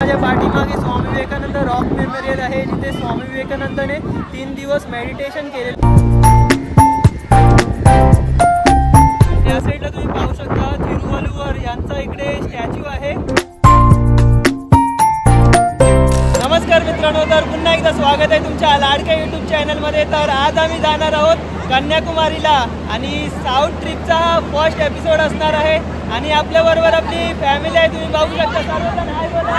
माझ्या पाठीमागे Swami Vivekananda rock memorial आहे, जिथे स्वामी विवेकानंदने 3 दिवस मेडिटेशन केले। या साईडला तुम्ही पाहू शकता तिरुवल्लुवर यांचा इकडे स्टॅच्यू आहे। नमस्कार मित्रांनो, तर पुन्हा एकदा स्वागत आहे तुमच्या लाडक्या यूट्यूब चॅनलमध्ये। तर आज आम्ही जाणार आहोत कन्याकुमारीला आणि साऊथ ट्रिपचा फर्स्ट एपिसोड असणार आहे आणि आपल्या बरोबर आपली फॅमिली आहे, तुम्ही बघू शकता सर्वजण हाय बोला।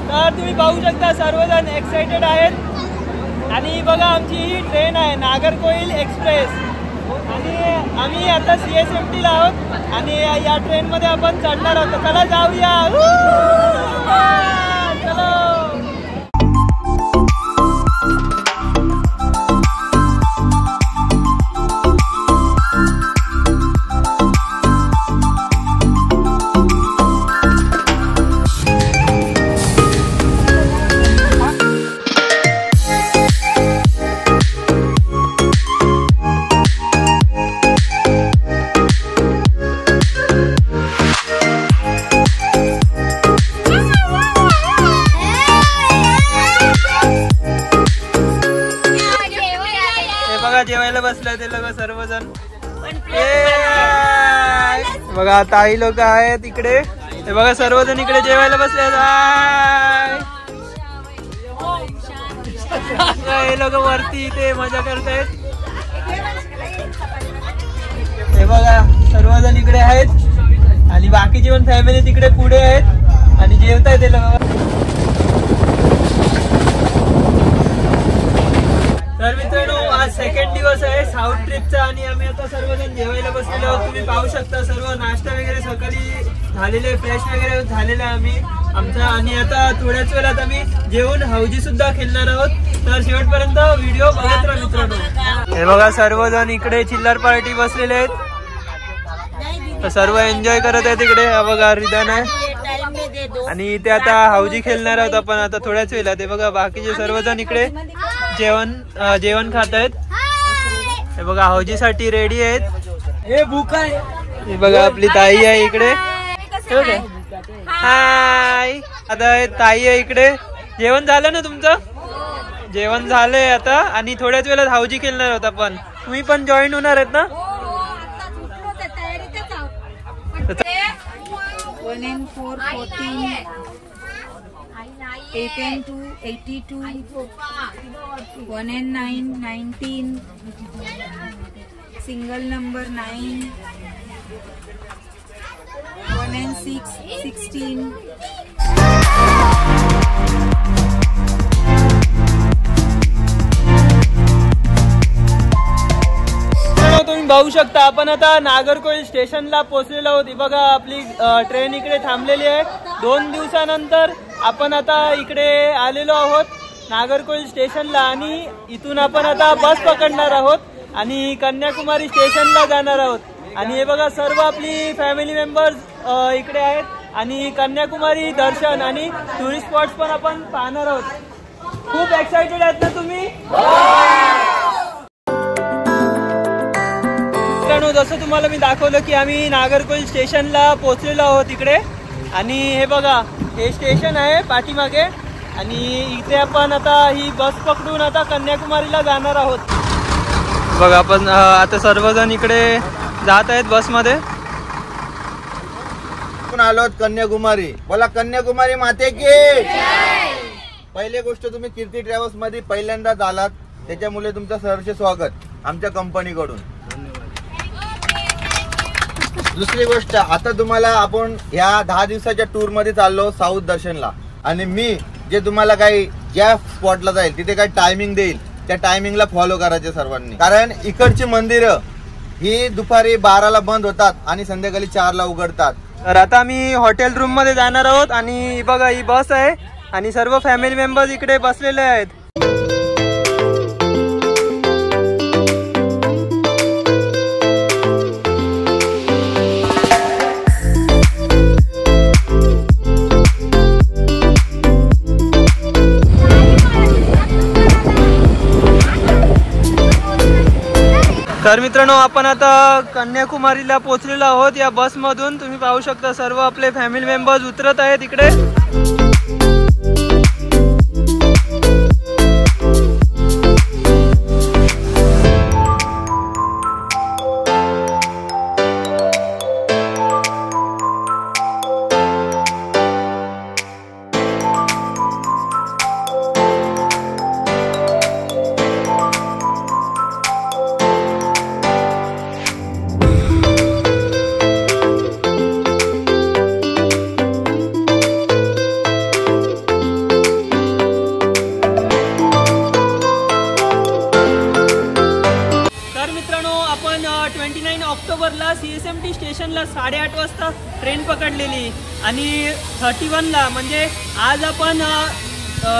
तर तुम्ही बघू शकता सर्वजण एक्साइटेड आहेत आणि बघा आमची ही ट्रेन आहे नागरकोइल एक्सप्रेस आणि आम्ही आता CSMT ला आहोत आणि या ट्रेन मध्ये आपण चढणार आहोत। चला जाऊया, चलो। जेवायला बसले ते लोक सर्वजण, बघा ताई लोक आहेत इकडे, हे बघा सर्वजण इकडे जेवायला बसले। हे लोक वरती ते मजा करतायत, हे बघा सर्वजण इकडे आहेत आणि बाकीची पण फॅमिली तिकडे पुढे आहेत आणि जेवतायत ते लोक। तर मित्रांनो, आज सेकंड दिवस आहे साऊथ ट्रिपचा आणि आम्ही आता सर्वजण जेवायला बसलेलो आहोत। तुम्ही पाहू शकता सर्व नाश्ता वगैरे सकाळी झालेले, फ्रेश वगैरे झालेले आम्ही आमचा आणि आता थोड्याच वेळात आम्ही जेवून हौजी सुद्धा खेळणार आहोत। तर शेवटपर्यंत व्हिडिओ बघत राहा मित्रांनो। हे बघा सर्वजण इकडे चिल्लर पार्टी बसलेले आहेत, तर सर्व एन्जॉय करत आहेत इकडे। बघा रिदान आहे आणि ते आता हौजी खेळणार आहोत आपण आता थोड्याच वेळात। ते बघा बाकीचे सर्वजण इकडे जेवण खात आहेत, हे बघा हौजीसाठी रेडी आहेत। हे भूक आहे, हे बघा आपली ताई आहे इकडे, हाय। आता ताई आहे इकडे। जेवण झालं ना तुमचं? जेवण झालंय आता आणि थोड्याच वेळात हौजी खेळणार आहोत आपण। तुम्ही पण जॉईन होणार आहेत ना? 1 and 4 14 8 and 2 82 1 and 9 19 single number 9 1 and 6 16 तुम्ही बघू शकता आपण आता नागरकोइल स्टेशनला पोहोचलेलो आहोत। बघा आपली ट्रेन इकडे थांबलेली आहे। 2 दिवसानंतर आपण आता इकडे आलेलो आहोत नागरकोइल स्टेशनला आणि इथून आपण आता बस पकडणार आहोत आणि कन्याकुमारी स्टेशनला जाणार आहोत। आणि हे बघा सर्व आपली फॅमिली मेंबर्स इकडे आहेत आणि कन्याकुमारी दर्शन आणि टुरिस्ट स्पॉट्स पण आपण पाहणार आहोत। खूप एक्साइटेड आहेत ना तुम्ही? जसं तुम्हाला मी दाखवलं की आम्ही नागरकोइल स्टेशनला पोहोचलेलो आहोत इकडे आणि हे बघा हे स्टेशन आहे पाठीमागे आणि इथे आपण आता ही बस पकडून आता कन्याकुमारीला जाणार आहोत। बघा आपण आता सर्वजण इकडे जात आहेत बसमध्ये। आपण आलो कन्याकुमारी, बोला कन्याकुमारी माते की पहिली गोष्ट तुम्ही कीर्ती ट्रॅव्हल्स मध्ये पहिल्यांदाच आलात, त्याच्यामुळे तुमचं सहर्ष स्वागत आमच्या कंपनीकडून। दुसरी गोष्ट, आता तुम्हाला आपण या 10 दिवसाच्या टूर मध्ये चाललो साऊथ दर्शनला आणि मी जे तुम्हाला काही ज्या स्पॉटला जाईल तिथे काही टायमिंग देईल त्या टायमिंगला फॉलो करायचे सर्वांनी, कारण इकडची मंदिरं ही दुपारी 12ला बंद होतात आणि संध्याकाळी 4ला उघडतात। तर आता आम्ही हॉटेल रूम मध्ये जाणार आहोत आणि बघा ही बस आहे आणि सर्व फॅमिली मेंबर्स इकडे बसलेले आहेत। तर मित्रांनो आपण आता कन्याकुमारीला पोहोचलेलो आहोत या बसमधून. तुम्ही पाहू शकता सर्व आपले फॅमिली मेंबर्स उतरत आहेत इकडे. आपण 29 ऑक्टोबरला CSMT स्टेशनला 8:30 वाजता ट्रेन पकडलेली आणि 31ला म्हणजे आज आपण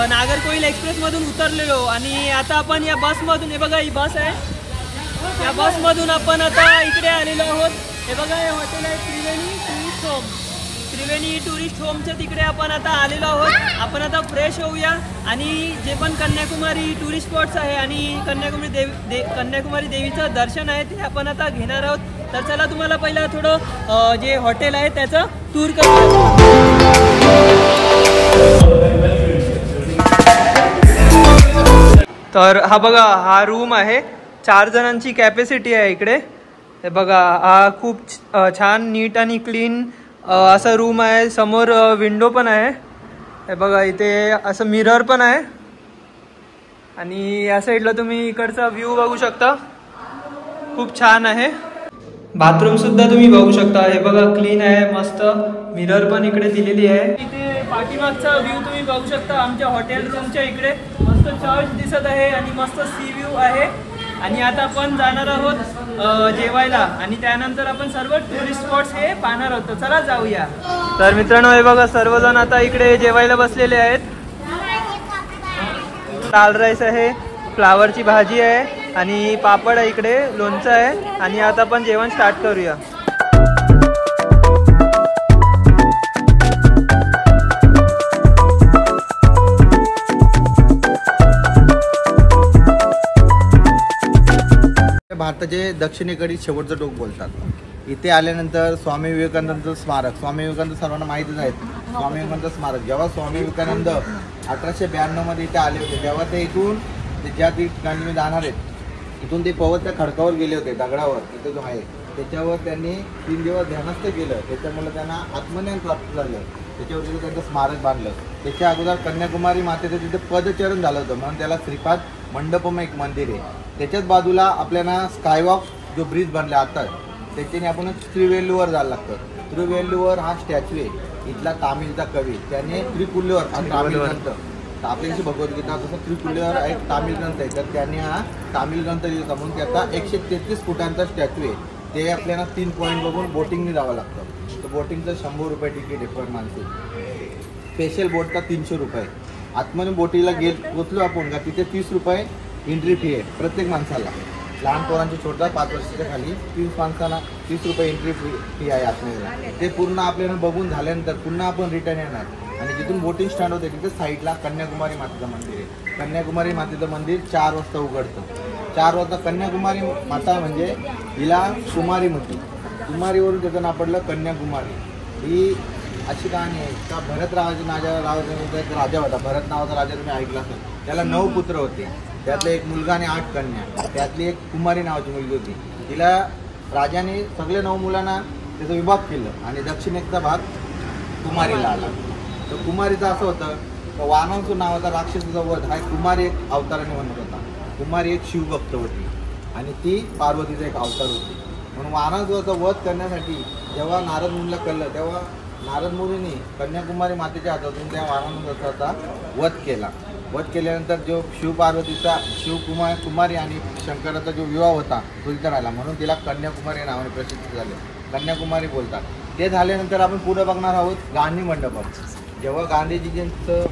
नागरकोइल एक्सप्रेसमधून उतरलेलो आणि आता आपण या बसमधून, हे बघा ही बस आहे, या बसमधून आपण आता इकडे आलेलो आहोत. हे बघा हे हॉटेल आहे त्रिवेणी टुरिस्ट होम. त्रिवेणी टुरिस्ट होमच्या तिकडे आपण आता आलेलो आहोत. आपण आता फ्रेश होऊया आणि जे पण कन्याकुमारी टुरिस्ट स्पॉट्स आहे आणि कन्याकुमारी देवीचं दर्शन आहे ते आपण आता घेणार आहोत. तर चला तुम्हाला पहिला थोडं जे हॉटेल आहे त्याचं टूर करूया. तर हा बघा हा रूम आहे, 4 जणांची कॅपॅसिटी आहे इकडे. हे बघा हा खूप छान नीट आणि क्लीन असा रूम आहे. समोर विंडो पण आहे. हे बघा इथे असं मिरर पण आहे आणि या साईडला तुम्ही इकडचा व्ह्यू बघू शकता, खूप छान आहे. बाथरूम सुद्धा तुम्ही बघू शकता. हे बघा क्लीन आहे, मस्त मिरर पण इकडे दिलेली आहे. इथे पाठीमागचा व्ह्यू तुम्ही बघू शकता. आमच्या हॉटेल रूमच्या इकडे मस्त चर्च दिसत आहे आणि मस्त सी व्ह्यू आहे. आणि आता आपण जाणार आहोत जेवायला आणि त्यानंतर आपण सर्व टुरिस्ट स्पॉट्स हे पाहणार आहोत. चला जाऊया. तर मित्रांनो हे बघा सर्वजण आता इकडे जेवायला बसलेले आहेत. दाल राईस आहे, फ्लावरची भाजी आहे आणि पापड आहे, इकडे लोणचं आहे आणि आता आपण जेवण स्टार्ट करूया. भारताचे दक्षिणेकडील शेवटचं टोक बोलतात. इथे आल्यानंतर स्वामी विवेकानंद स्मारक, स्वामी विवेकानंद सर्वांना माहितीच आहेत. स्वामी विवेकानंद स्मारक, जेव्हा स्वामी विवेकानंद 1892 मध्ये इथे आले होते तेव्हा ते इथून ज्या ठिकाणी मी जाणार आहेत इथून ते पवत त्या खडकावर गेले होते, दगडावर तिथे जो आहे त्याच्यावर त्यांनी 3 दिवस ध्यानस्थ केलं. त्याच्यामुळे त्यांना आत्मज्ञान प्राप्त झालं. त्याच्यावर तिथे त्यांचं स्मारक बांधलं. त्याच्या अगोदर कन्याकुमारी मातेचं तिथे पदचरण झालं होतं म्हणून त्याला श्रीपाद मंडपम एक मंदिर आहे. त्याच्याच बाजूला आपल्याला स्कायवॉक जो ब्रिज बनला आता त्याच्याने आपण त्रिवेल्लूवर जायला लागतं. त्रिवेल्लूवर हा स्टॅच्यू आहे इथला तामिळचा कवी, त्याने त्रिपुल्लूवर तामिळ ग्रंथ, आपल्याशी भगवद्गीता तसं त्रिपुल्लूवर एक तामिळ ग्रंथ आहे तर त्याने हा तामिळ ग्रंथ लिहिला म्हणून त्याचा 133 फुटांचा स्टॅच्यू आहे. ते आपल्याला 3 पॉईंट बघून बोटिंगने जावं लागतं. तर बोटिंगचं 100 रुपये तिकीट आहे पर माणसे. स्पेशल बोटचा 300 रुपये. आतमध्ये बोटीला पोचलो आपण का तिथे 30 रुपये एंट्री फी आहे प्रत्येक माणसाला. लहान पोरांची छोटा 5 वर्षाच्या खाली 30 माणसांना 30 रुपये एंट्री फी आहे आतमध्ये. ते पूर्ण आपल्याला बघून झाल्यानंतर पुन्हा आपण रिटर्न येणार आणि जिथून बोटिंग स्टार्ट होते तिथे साईडला कन्याकुमारी मातेचं मंदिर आहे. कन्याकुमारी मातेचं मंदिर 4 वाजता उघडतं. 4 वाजता कन्याकुमारी माता म्हणजे हिला कुमारी म्हणते. कुमारीवरून त्याचं नाव पडलं कन्याकुमारी. ही अशी कहाणी आहे का भरत राजाचा एक राजा होता. भरत नावाचा राजा तुम्ही ऐकला असेल. त्याला 9 पुत्र होते. त्यातले एक मुलगा आणि 8 कन्या. त्यातली एक कुमारी नावाची मुलगी होती. तिला राजाने सगळे 9 मुलांना त्याचा विभाग केलं आणि दक्षिणेचा भाग कुमारीला आला. तर कुमारीचं असं होतं वानंसू नावाचा राक्षसाचा वध हा कुमारी एक अवताराने म्हणत होता. कुमारी एक शिवभक्त होती आणि ती पार्वतीचा एक अवतार होती. म्हणून वानंसूचा वध करण्यासाठी जेव्हा नारद मुनीला कळलं तेव्हा नारद मुनीने कन्याकुमारी मातेच्या हातातून त्या वानंसूचा वध केला. वध केल्यानंतर जो शिवपार्वतीचा कुमारी आणि शंकराचा जो विवाह होता तो इथं राहिला म्हणून तिला कन्याकुमारी नावाने प्रसिद्ध झाले. कन्याकुमारी बोलतात. ते झाल्यानंतर आपण पुढे बघणार आहोत गांधी मंडपम. जेव्हा गांधीजींचं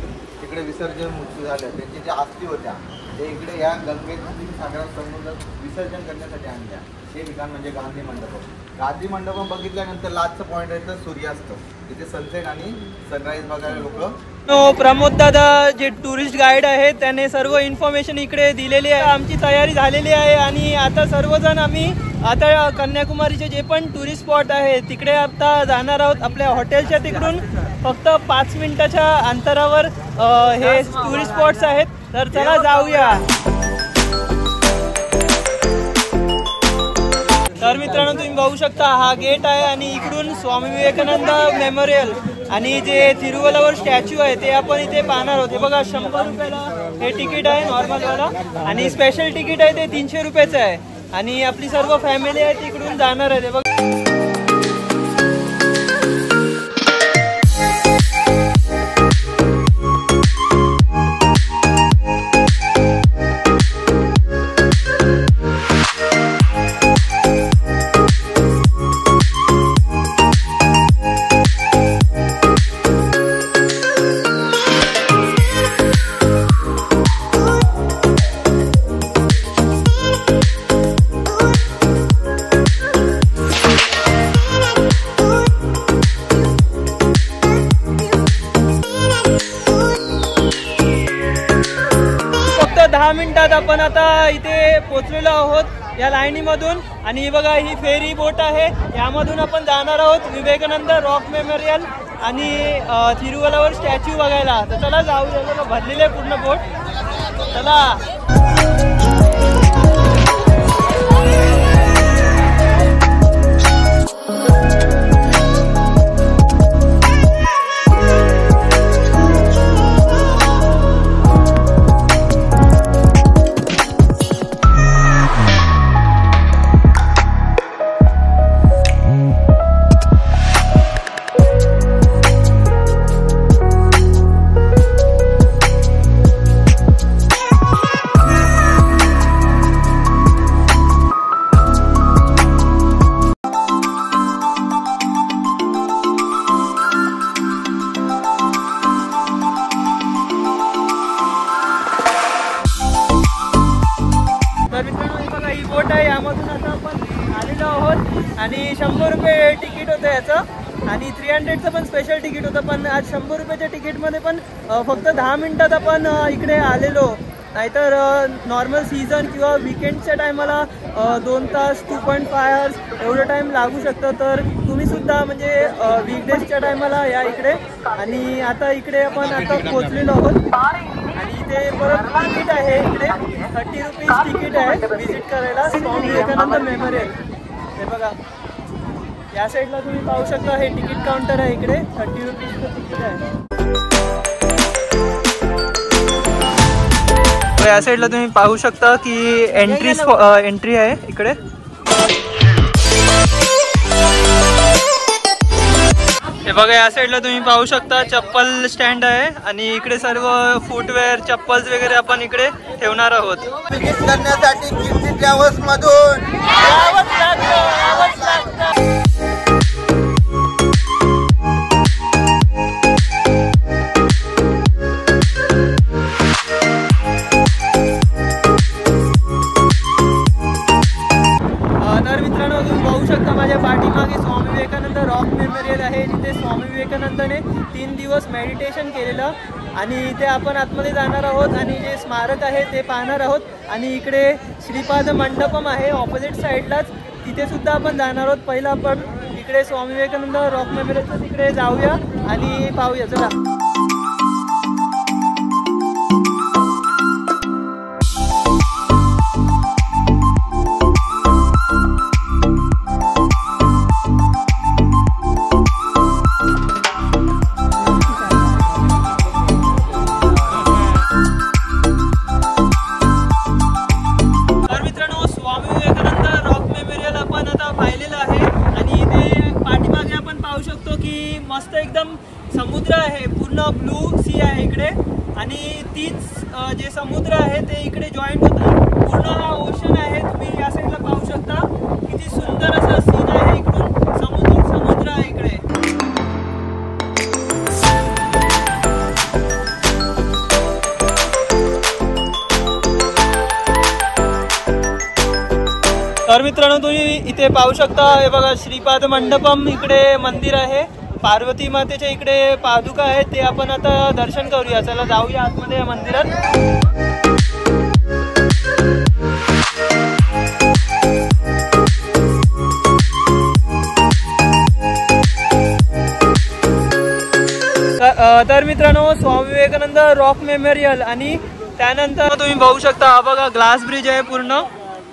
तिकडे विसर्जन मृत्यू झालं त्यांच्या ज्या अस्थी होत्या ते इकडे या गंगेतील सागरात समुद्रात विसर्जन करण्यासाठी आणल्या. हे ठिकाण म्हणजे गांधी मंडपम. गांधी मंडपम बघितल्यानंतर लास्टचं पॉईंट आहे सूर्यास्त. इथे सनसेट आणि सनराईज बघायला लोक. प्रमोद दादा जे टुरिस्ट गाईड आहेत त्याने सर्व इन्फॉर्मेशन इकडे दिलेली आहे. आमची तयारी झालेली आहे आणि आता सर्वजण आम्ही आता कन्याकुमारीचे जे पण टुरिस्ट स्पॉट आहे तिकडे आता जाणार आहोत. आपल्या हॉटेलच्या तिकडून फक्त 5 मिनिटाच्या अंतरावर हे टुरिस्ट स्पॉट्स आहेत. तर चला जाऊया. तर मित्रांनो तुम्ही बघू शकता हा गेट आहे आणि इकडून स्वामी विवेकानंद मेमोरियल आणि जे तिरुवलावर स्टॅच्यू आहे ते आपण इथे पाहणार आहोत. हे बघा 100 रुपयाला हे तिकीट आहे नॉर्मलवाला आणि स्पेशल तिकीट आहे ते 300 रुपयाचं आहे आणि आपली सर्व फॅमिली आहे तिकडून जाणार आहे. बघा फक्त 10 मिनिटात आपण आता इथे पोहोचलेलो आहोत या लाईनीमधून. आणि बघा ही फेरी बोट आहे, यामधून आपण जाणार आहोत विवेकानंद रॉक मेमोरियल आणि तिरुवलावर स्टॅच्यू बघायला. तर चला जाऊया. भरलेले आहे पूर्ण बोट. चला. तर मित्रांनो ही बघा ही बोट आहे, यामधून आता आपण आलेलो आहोत आणि 100 रुपये तिकीट होतं याचं आणि 300चं पण स्पेशल तिकीट होतं. पण आज 100 रुपयाच्या तिकीटमध्ये पण फक्त 10 मिनिटात आपण इकडे आलेलो. नाहीतर नॉर्मल सीझन किंवा विकेंडच्या टायमाला 2 तास 2.5 आवर्स एवढं टाईम लागू शकतं. तर तुम्हीसुद्धा म्हणजे वीकडेजच्या टायमाला या इकडे. आणि आता इकडे आपण आता पोचलेलो आहोत आणि इथे परत तिकीट आहे. इकडे 30 रुपीज तिकीट आहे व्हिजिट करायला स्वामी विवेकानंद मेमोरियल. हे बघा या साईडला तुम्ही पाहू शकता हे तिकीट काउंटर आहे. इकडे 30 रुपीजचं तिकीट आहे. या साईडला तुम्ही पाहू शकता की एंट्री आहे इकडे. हे बघा या साईडला तुम्ही पाहू शकता चप्पल स्टँड आहे आणि इकडे सर्व फुटवेअर चप्पल्स वगैरे आपण इकडे ठेवणार आहोत. विजिट करण्यासाठी कीर्ती ट्रॅव्हल्स मधून माझ्या पाठीमागे स्वामी विवेकानंद रॉक मेमोरियल आहे, जिथे स्वामी विवेकानंदने 3 दिवस मेडिटेशन केलेलं आणि इथे आपण आतमध्ये जाणार आहोत आणि जे स्मारक आहे ते पाहणार आहोत. आणि इकडे श्रीपाद मंडपम आहे ऑपोजिट साईडलाच, तिथे सुद्धा आपण जाणार आहोत. पहिलं आपण इकडे स्वामी विवेकानंद रॉक मेमोरियलचं तिकडे जाऊया आणि पाहूया. चला. मस्त एकदम समुद्र आहे, पूर्ण ब्लू सी आहे इकडे आणि तीच जे समुद्र आहे ते इकडे जॉईंट होतात. पूर्ण हा ओशन आहे, तुम्ही या साईडला पाहू शकता. किती सुंदर असं सीन आहे. इकडून समुद्र आहे इकडे. मित्रांनो तुम्ही इथे पाहू शकता, हे बघा श्रीपाद मंडपम इकडे मंदिर आहे, पार्वती मातेच्या इकडे पादुका आहेत, ते आपण आता दर्शन करूया. चला जाऊया आतमध्ये या मंदिरात. तर मित्रांनो स्वामी विवेकानंद रॉक मेमोरियल आणि त्यानंतर तुम्ही बघू शकता, हा बघा ग्लास ब्रिज आहे पूर्ण,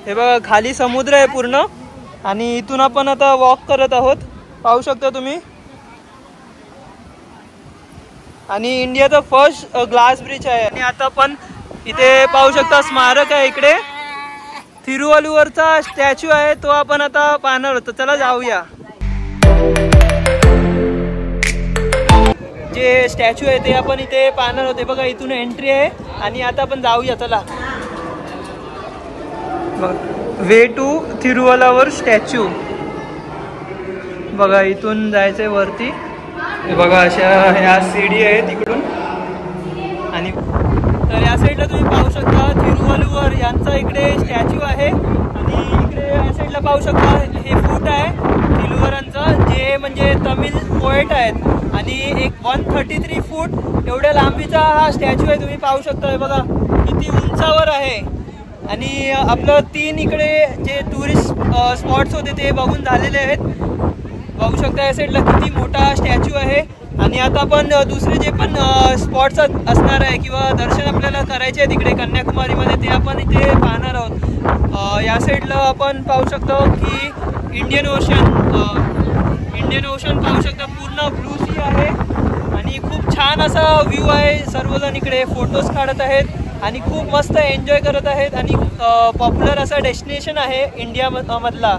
हे बघा खाली समुद्र आहे पूर्ण आणि इथून आपण आता वॉक करत आहोत, पाहू शकता तुम्ही. आणि इंडियाचा फर्स्ट ग्लास ब्रिज आहे. आणि आता आपण इथे पाहू शकता स्मारक आहे, इकडे तिरुवल्लुवरचा स्टॅच्यू आहे, तो आपण आता पाहणार होतो. चला जाऊया. जे स्टॅच्यू आहे ते आपण इथे पाहणार होते. बघा इथून एंट्री आहे आणि आता आपण जाऊया. चला वे टू तिरुवल्लुवर स्टॅच्यू. बघा इथून जायचंय वरती. हे बघा अशा ह्या सीडी आहेत इकडून. आणि तर या साईडला तुम्ही पाहू शकता तिरुवल्लुवर यांचा इकडे स्टॅच्यू आहे. आणि इकडे या साईडला पाहू शकता हे फूट आहे तिरुवरांचा, जे म्हणजे तमिळ पोएट आहेत. आणि एक 133 फूट एवढ्या लांबीचा हा स्टॅच्यू आहे, तुम्ही पाहू शकता. हे बघा किती उंचावर आहे. आणि आपलं 3 इकडे जे टुरिस्ट स्पॉट्स होते ते बघून झालेले आहेत. बघू शकता या साईडला किती मोठा स्टॅच्यू आहे. आणि आता आपण दुसरे जे पण स्पॉट्स असणार आहे किंवा दर्शन आपल्याला करायचे आहे तिकडे कन्याकुमारीमध्ये, ते आपण इथे पाहणार आहोत. या साईडला आपण पाहू शकतो की इंडियन ओशन पाहू शकता, पूर्ण ब्लू सी आहे आणि खूप छान असा व्ह्यू आहे. सर्वजण इकडे फोटोज काढत आहेत आणि खूप मस्त एन्जॉय करत आहेत. आणि पॉप्युलर असा डेस्टिनेशन आहे इंडिया मधला.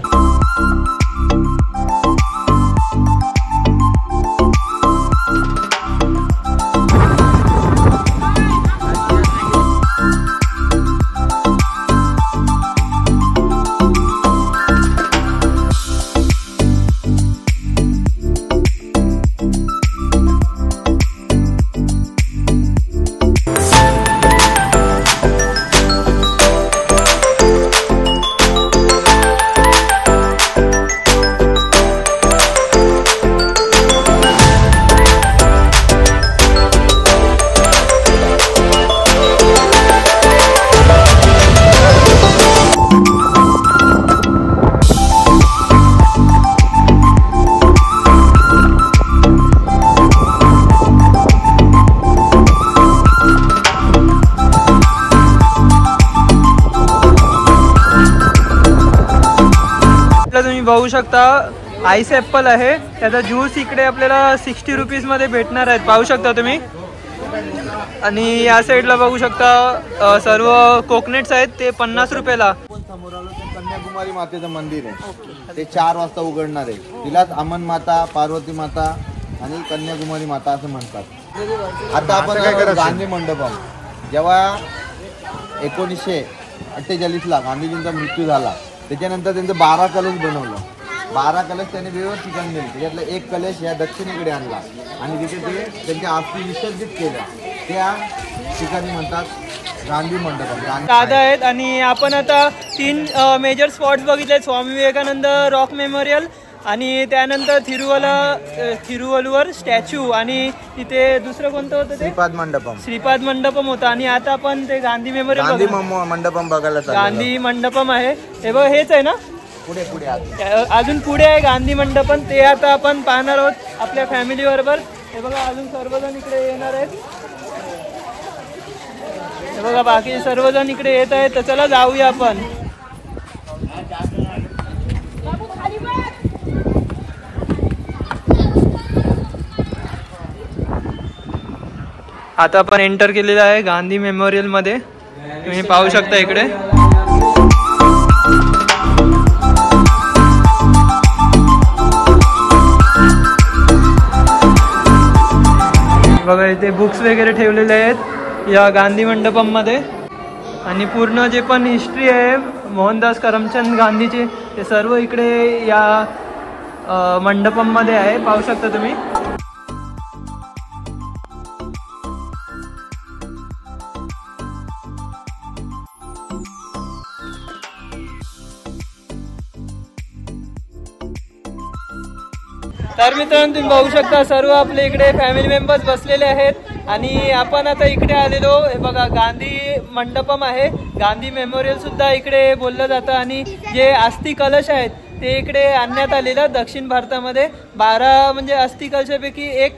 तुम्ही बघू शकता आईस ॲपल आहे, त्याचा ज्यूस इकडे आपल्याला 60 रुपीजमध्ये भेटणार आहेत, पाहू शकता तुम्ही. आणि या साईडला बघू शकता सर्व कोकोनट्स आहेत, ते 50 रुपयाला. समोर आलो ते कन्याकुमारी मातेचं मंदिर आहे, ते 4 वाजता उघडणार आहे. तिलाच अमन माता, पार्वती माता आणि कन्याकुमारी माता असं म्हणतात. आता आपण गांधी मंडपम, जेव्हा 1948ला गांधीजींचा मृत्यू झाला, त्याच्यानंतर त्यांचं 12 कलश बनवलं. 12 कलश त्याने वेगवेगळ्या ठिकाणी दिले. त्याच्यातला एक कलश या दक्षिणेकडे आणला आणि तिथे ते त्यांच्या अस्थी विसर्जित केल्या. त्या ठिकाणी म्हणतात गांधी मंडपम. दादा आहेत. आणि आपण आता 3 मेजर स्पॉट्स बघितले, स्वामी विवेकानंद रॉक मेमोरियल आणि त्यानंतर तिरुवल्लुवर स्टॅच्यू आणि तिथे दुसरं कोणतं होतं ते श्रीपाद मंडपम होतं. आणि आता आपण ते गांधी मेमोरियल मंडपम बघायला गांधी मंडपम आहे. हे बघ हेच आहे ना, पुढे अजून पुढे आहे गांधी मंडपम, ते आता आपण पाहणार आहोत आपल्या फॅमिली बरोबर. हे बघा अजून सर्वजण इकडे येणार आहेत. हे बघा बाकी सर्वजण इकडे येत आहेत. तर चला जाऊया आपण. आता आपण एंटर केलेलं आहे गांधी मेमोरियल मध्ये, तुम्ही पाहू शकता इकडे. बघा इथे बुक्स वगैरे ठेवलेले आहेत या गांधी मंडपम मध्ये. आणि पूर्ण जे पण हिस्ट्री आहे मोहनदास करमचंद गांधीची, ते सर्व इकडे या मंडपम मध्ये आहे, पाहू शकता तुम्ही. तर मित्रांनो तुम्ही बघू शकता सर्व आपले इकडे फॅमिली मेंबर्स बसलेले आहेत आणि आपण आता इकडे आलेलो. हे बघा गांधी मंडपम आहे, गांधी मेमोरियल सुद्धा इकडे बोललं जातं आणि जे अस्थि कलश आहेत ते इकडे आणण्यात आलेलं दक्षिण भारतामध्ये 12 म्हणजे अस्थि कलशापैकी एक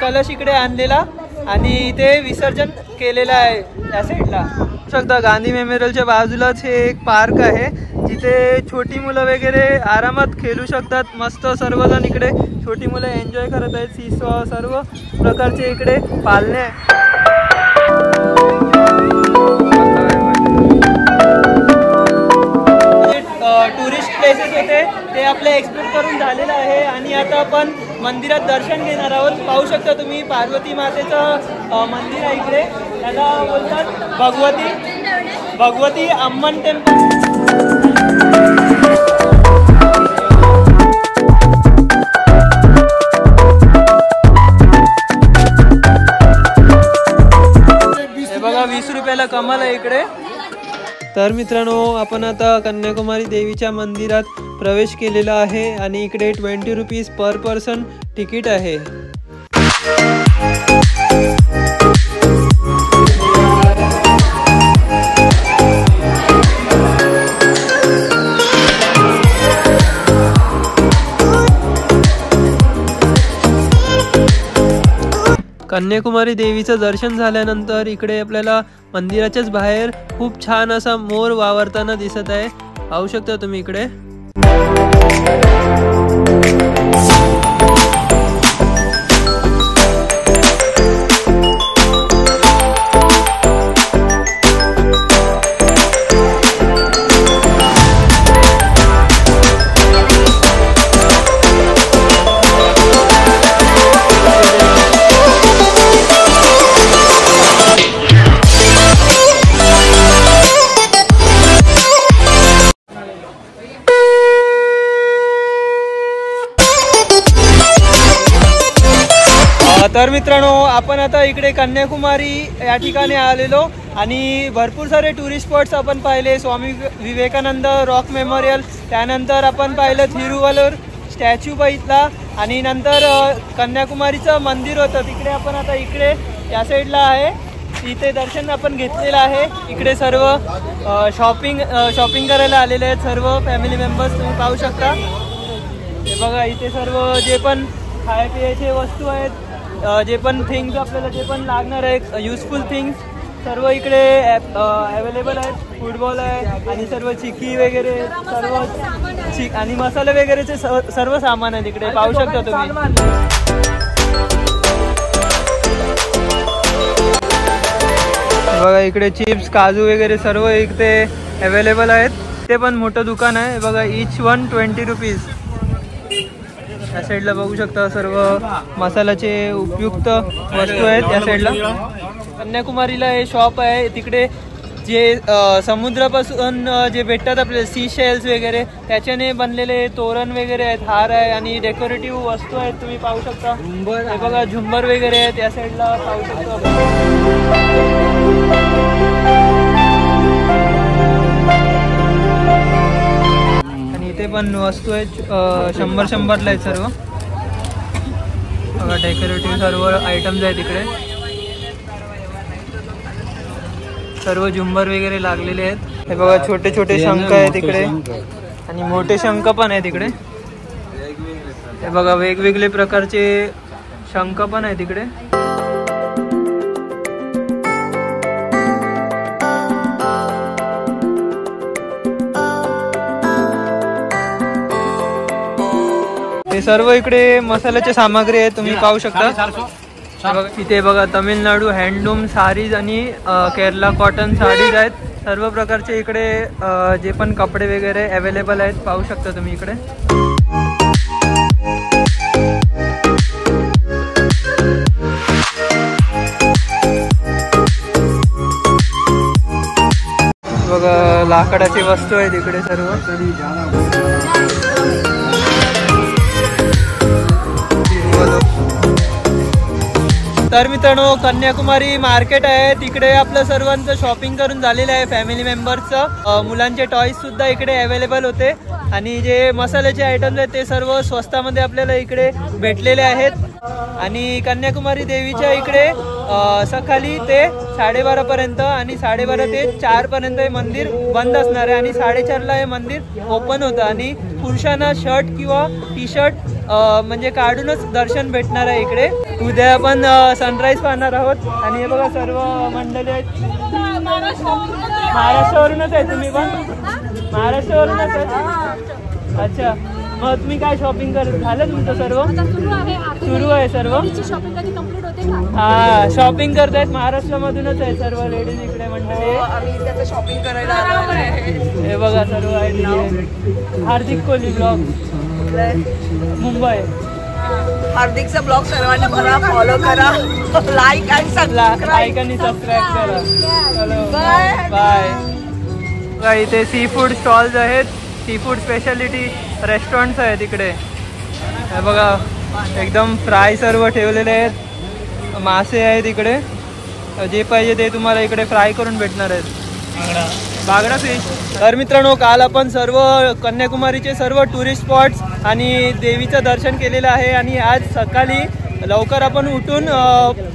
कलश इकडे आणलेला आणि इथे विसर्जन केलेलं आहे त्या साईडला. शकता गांधी मेमोरियलच्या बाजूलाच हे एक पार्क आहे जिथे छोटी मुलं वगैरे आरामात खेळू शकतात. मस्त सर्वजण इकडे छोटी मुलं एन्जॉय करत आहेत. सीसॉ सर्व प्रकारचे इकडे पाळणे आहे. टुरिस्ट प्लेसेस होते ते आपले एक्सप्लोर करून झालेलं आहे आणि आता आपण मंदिरात दर्शन घेणार आहोत. पाहू शकता तुम्ही पार्वती मातेचं मंदिर आहे इकडे. त्याला बोलतात भगवती अम्मन टेम्पल. हे बघा 20 रुपयाला कमाल आहे इकडे. तर मित्रांनो आपण आता कन्याकुमारी देवीच्या मंदिरात प्रवेश केलेला आहे आणि इकडे 20 रुपीज पर पर्सन तिकीट आहे. कन्याकुमारी देवीचं दर्शन झाल्यानंतर इकडे आपल्याला मंदिराच्याच बाहेर खूप छान असा मोर वावरताना दिसत आहे. पाहू शकता तुम्ही इकडे. तर मित्रांनो आपण आता इकडे कन्याकुमारी या ठिकाणी आलेलो आणि भरपूर सारे टुरिस्ट स्पॉट्स आपण पाहिले. स्वामी विवेकानंद रॉक मेमोरियल, त्यानंतर आपण पाहिलं थिरुवल्लूर स्टॅच्यू बघितला आणि नंतर कन्याकुमारीचं मंदिर होतं तिकडे. आपण आता इकडे या साईडला आहे इथे दर्शन आपण घेतलेलं आहे. इकडे सर्व शॉपिंग करायला आलेले आहेत सर्व फॅमिली मेंबर्स. तुम्ही पाहू शकता हे बघा इथे सर्व जे पण खाय पियाचे वस्तू आहेत, जे पण थिंग्स आपल्याला जे पण लागणार आहे युजफुल थिंग्स सर्व इकडे अवेलेबल आहेत. फुटबॉल आहे आणि सर्व चिक्की वगैरे सर्व आणि मसाले वगैरेचे सर्व सामान आहे तिकडे. पाहू शकता तुम्ही. बघा इकडे चिप्स काजू वगैरे सर्व इकडे अवेलेबल आहेत. ते पण मोठं दुकान आहे. बघा ईच वन 20 रुपीज. या साईडला बघू शकता सर्व मसाल्याचे उपयुक्त वस्तू आहेत या साईडला. कन्याकुमारीला हे शॉप आहे. तिकडे जे समुद्रापासून जे भेटतात आपले सी शेल्स वगैरे त्याच्याने बनलेले तोरण वगैरे आहेत, हार आहे आणि डेकोरेटिव्ह वस्तू आहेत. तुम्ही पाहू शकता. हे बघा झुंबर वगैरे आहेत या साईडला पाहू शकता. इथे पण वस्तू आहेत 100-100 ला आहेत सर्व. बघा डेकोरेटिव्ह सर्व आयटम्स आहेत इकडे. सर्व झुंबर वगैरे लागलेले आहेत. हे बघा छोटे छोटे शंख आहेत इकडे आणि मोठे शंख पण आहेत इकडे. हे बघा वेगवेगळे प्रकारचे शंख पण आहेत इकडे. हे सर्व इकडे मसाल्याची सामग्री आहे. तुम्ही पाहू शकता. इथे बघा तमिळनाडू हँडलूम साडीज आणि केरला कॉटन साडीज आहेत. सर्व प्रकारचे इकडे जे पण कपडे वगैरे अवेलेबल आहेत. पाहू शकता तुम्ही इकडे. बघा लाकडाची वस्तू आहेत इकडे सर्व. तर मित्रांनो कन्याकुमारी मार्केट आहे तिकडे आपलं सर्वांचं शॉपिंग करून झालेलं आहे फॅमिली मेंबर्सचं. मुलांचे टॉयज सुद्धा इकडे अवेलेबल होते आणि जे मसाल्याचे आयटम्स आहेत ते सर्व स्वस्तामध्ये आपल्याला इकडे भेटलेले आहेत. आणि कन्याकुमारी देवीच्या इकडे सकाळी ते 12:30 पर्यंत आणि 12:30 ते 4 पर्यंत हे मंदिर बंद असणार आहे आणि 4:30ला हे मंदिर ओपन होतं. आणि पुरुषांना शर्ट किंवा टी शर्ट म्हणजे काढूनच दर्शन भेटणार आहे इकडे. उद्या आपण सनराईज पाहणार आहोत. आणि हे बघा सर्व मंडळी आहेत. महाराष्ट्रावरूनच आहे तुम्ही पण? महाराष्ट्रावरूनच आहे. अच्छा, मग तुम्ही काय शॉपिंग करत झालं तुमचं सर्व? सुरू आहे सर्व. हा, शॉपिंग करतायत. महाराष्ट्रामधूनच आहे सर्व लेडीज इकडे मंडळी. आम्ही शॉपिंग करायला आलो आहे. हे बघा सर्व आहे. हार्दिक कोहली ब्लॉग मुंबई. हार्दिकचा ब्लॉग सर्वांनी बघा, फॉलो करा, लाईक आणि लाईक आणि सबस्क्राईब करा. चलो बाय. इथे सी फूड स्टॉल्स आहेत. सी फूड स्पेशालिटी रेस्टॉरंट्स आहेत इकडे. हे बघा एकदम फ्राय सर्व ठेवलेले आहेत. मासे आहेत इकडे. जे पाहिजे ते तुम्हाला इकडे फ्राय करून भेटणार आहेत. बागडा फिश. तर मित्रांनो, काल आपण सर्व कन्याकुमारीचे सर्व टुरिस्ट स्पॉट्स आणि देवीचं दर्शन केलेलं आहे. आणि आज सकाळी लवकर आपण उठून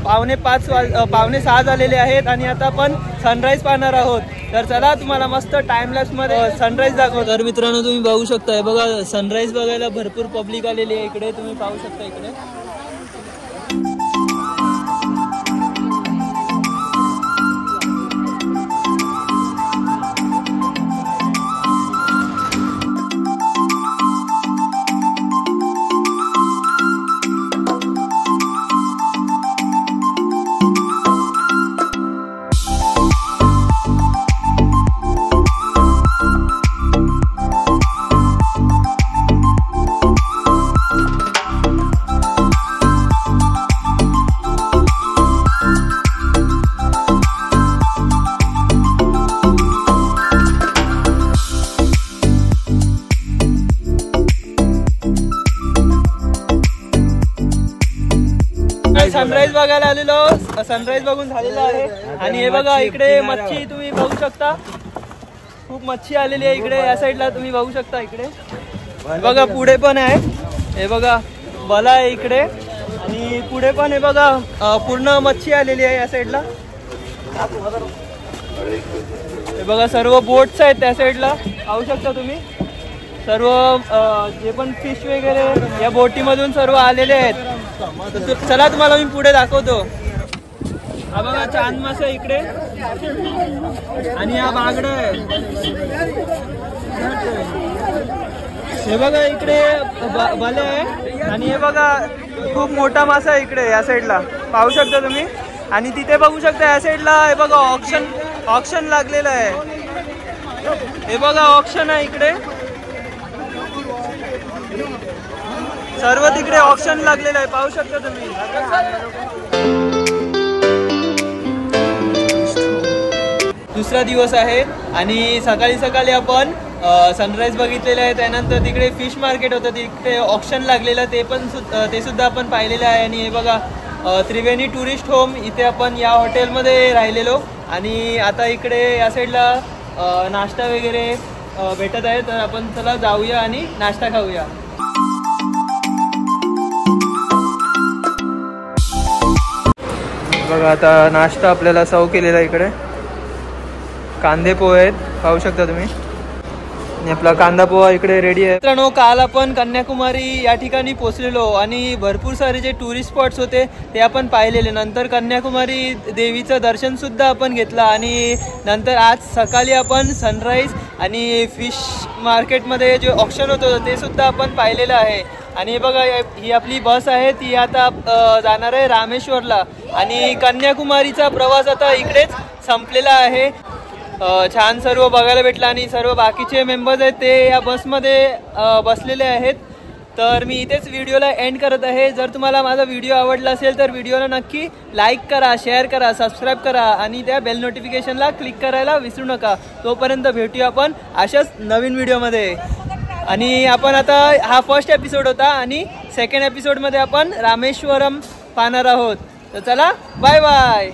5:45 झालेले आहेत आणि आता आपण सनराईज पाहणार आहोत. तर चला तुम्हाला मस्त टाइमलॅप्स मध्ये सनराईज दाखवतो. तर मित्रांनो, तुम्ही बघू शकता बघा सनराईज बघायला भरपूर पब्लिक आलेली आहे इकडे. तुम्ही पाहू शकता इकडे. सनराईज बघायला आलेलो. सनराईज बघून झालेला आहे. आणि हे बघा इकडे मच्छी तुम्ही बघू शकता. खूप मच्छी आलेली आहे इकडे. या साईडला तुम्ही बघू शकता. इकडे बघा पुढे पण आहे. हे बघा बला आहे इकडे. आणि पुढे पण हे बघा पूर्ण मच्छी आलेली आहे या साईडला. हे बघा सर्व बोट्स आहेत त्या साईडला. पाहू शकता तुम्ही. सर्व जे पण फिश वगैरे या बोटीमधून सर्व आलेले आहेत. चला तुम्हाला मी पुढे दाखवतो. हा बघा चांद मासा इकडे. आणि हा बागडा आहे. हे बघा इकडे भले आहे. आणि हे बघा खूप मोठा मासा आहे इकडे या साईडला. पाहू शकता तुम्ही. आणि तिथे बघू शकता या साईडला हे बघा ऑक्शन लागलेलं आहे. हे बघा ऑक्शन आहे इकडे. सर्व तिकडे ऑप्शन लागलेलं आहे. पाहू शकता तुम्ही. दुसरा दिवस आहे आणि सकाळी आपण सनराईज बघितलेलं आहे. त्यानंतर तिकडे फिश मार्केट होतं. तिकडे ऑप्शन लागलेलं ते सुद्धा आपण पाहिलेलं आहे. आणि हे बघा त्रिवेणी टुरिस्ट होम इथे आपण या हॉटेलमध्ये राहिलेलो. आणि आता इकडे या साईडला नाश्ता वगैरे भेटत आहे. तर आपण चला जाऊया आणि नाश्ता खाऊया. बघा आता नाश्ता आपल्याला सर्व केलेला इकडे. कांदे पोहे आहेत. पाहू शकता तुम्ही. आणि आपला कांदा पोहा इकडे रेडी आहे. मित्रांनो, काल आपण कन्याकुमारी या ठिकाणी पोहोचलेलो आणि भरपूर सारे जे टुरिस्ट स्पॉट्स होते ते आपण पाहिलेले. नंतर कन्याकुमारी देवीचं दर्शन सुद्धा आपण घेतलं. आणि नंतर आज सकाळी आपण सनराईज आणि फिश मार्केटमध्ये जे ऑप्शन होतं ते सुद्धा आपण पाहिलेलं आहे. आणि बघा ही आपली बस आहे. ती आता जाणार आहे रामेश्वरला. आणि कन्याकुमारीचा प्रवास आता इकडेच संपलेला आहे. छान सर्व बघायला भेटलं. आणि सर्व बाकीचे मेंबर्स आहेत ते या बसमध्ये बसलेले आहेत. तर मी इथेच व्हिडिओला एंड करत आहे. जर तुम्हाला माझा व्हिडिओ आवडला असेल तर व्हिडिओला नक्की लाईक करा, शेअर करा, सबस्क्राईब करा आणि त्या बेल नोटिफिकेशनला क्लिक करायला विसरू नका. तोपर्यंत भेटूया आपण अशाच नवीन व्हिडिओमध्ये. आणि आपण आता हा फर्स्ट एपिसोड होता आणि सेकंड एपिसोडमध्ये आपण रामेश्वरम पाहणार आहोत. तर चला बाय बाय.